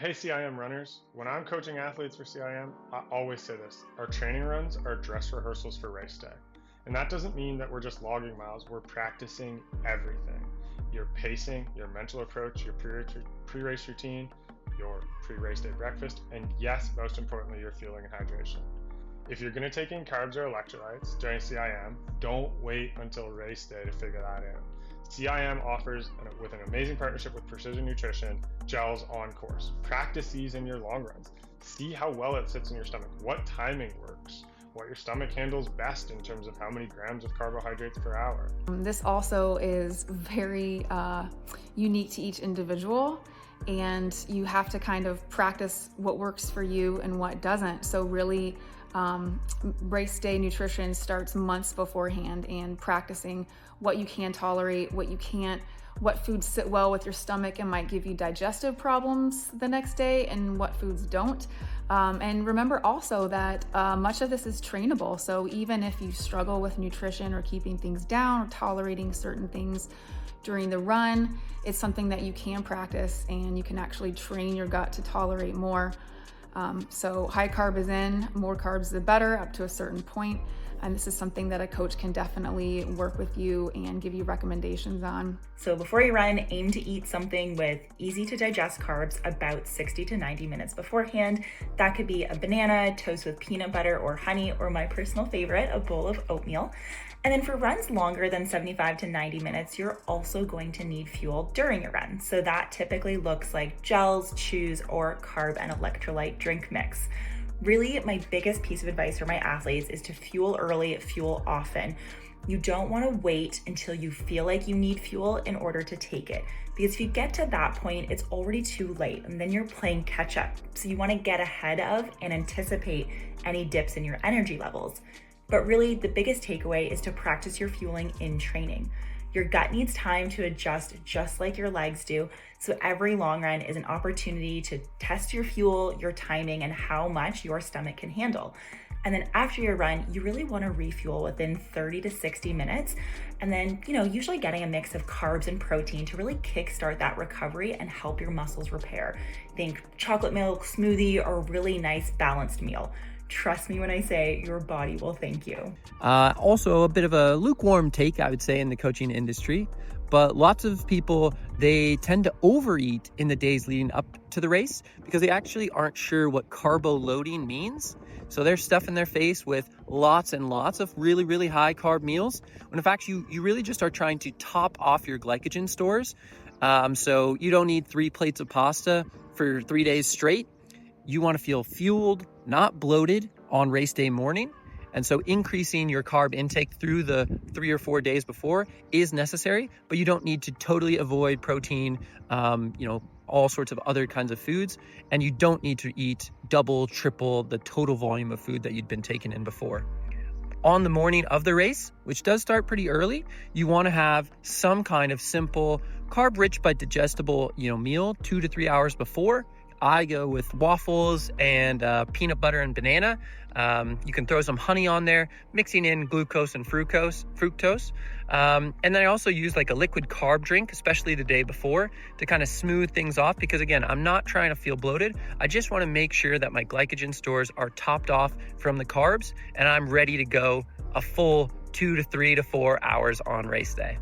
Hey CIM runners, when I'm coaching athletes for CIM, I always say this: our training runs are dress rehearsals for race day. And that doesn't mean that we're just logging miles, we're practicing everything. Your pacing, your mental approach, your pre-race routine, your pre-race day breakfast, and yes, most importantly, your fueling and hydration. If you're going to take in carbs or electrolytes during CIM, don't wait until race day to figure that out. CIM offers, with an amazing partnership with Precision Nutrition, gels on course. Practice these in your long runs. See how well it sits in your stomach, what timing works, what your stomach handles best in terms of how many grams of carbohydrates per hour. This also is very unique to each individual, and you have to kind of practice what works for you and what doesn't. So really, race day nutrition starts months beforehand, and practicing what you can tolerate, what you can't, what foods sit well with your stomach and might give you digestive problems the next day, and what foods don't. And remember also that much of this is trainable. So even if you struggle with nutrition or keeping things down or tolerating certain things during the run, it's something that you can practice, and you can actually train your gut to tolerate more. So high carb is in, more carbs the better up to a certain point. And this is something that a coach can definitely work with you and give you recommendations on. So before you run, aim to eat something with easy to digest carbs about 60 to 90 minutes beforehand. That could be a banana, toast with peanut butter or honey, or my personal favorite, a bowl of oatmeal. And then for runs longer than 75 to 90 minutes, you're also going to need fuel during your run. So that typically looks like gels, chews, or carb and electrolyte drink mix. Really, my biggest piece of advice for my athletes is to fuel early, fuel often. You don't want to wait until you feel like you need fuel in order to take it, because if you get to that point, it's already too late, and then you're playing catch up. So you want to get ahead of and anticipate any dips in your energy levels. But really, the biggest takeaway is to practice your fueling in training. Your gut needs time to adjust just like your legs do. So every long run is an opportunity to test your fuel, your timing, and how much your stomach can handle. And then after your run, you really want to refuel within 30 to 60 minutes. And then, usually getting a mix of carbs and protein to really kickstart that recovery and help your muscles repair. Think chocolate milk, smoothie, or a really nice balanced meal. Trust me when I say your body will thank you. Also, a bit of a lukewarm take, I would say, in the coaching industry. But lots of people, they tend to overeat in the days leading up to the race because they actually aren't sure what carbo loading means. So they're stuffing their face with lots and lots of really, really high carb meals, when in fact, you really just are trying to top off your glycogen stores. So you don't need 3 plates of pasta for 3 days straight. You want to feel fueled, not bloated on race day morning. And so increasing your carb intake through the 3 or 4 days before is necessary, but you don't need to totally avoid protein, all sorts of other kinds of foods. And you don't need to eat double, triple the total volume of food that you'd been taking in before. On the morning of the race, which does start pretty early, you want to have some kind of simple carb-rich but digestible, meal 2 to 3 hours before. I go with waffles and peanut butter and banana. You can throw some honey on there, mixing in glucose and fructose. And then I also use like a liquid carb drink, especially the day before, to kind of smooth things off. Because again, I'm not trying to feel bloated. I just want to make sure that my glycogen stores are topped off from the carbs, and I'm ready to go a full 2 to 3 to 4 hours on race day.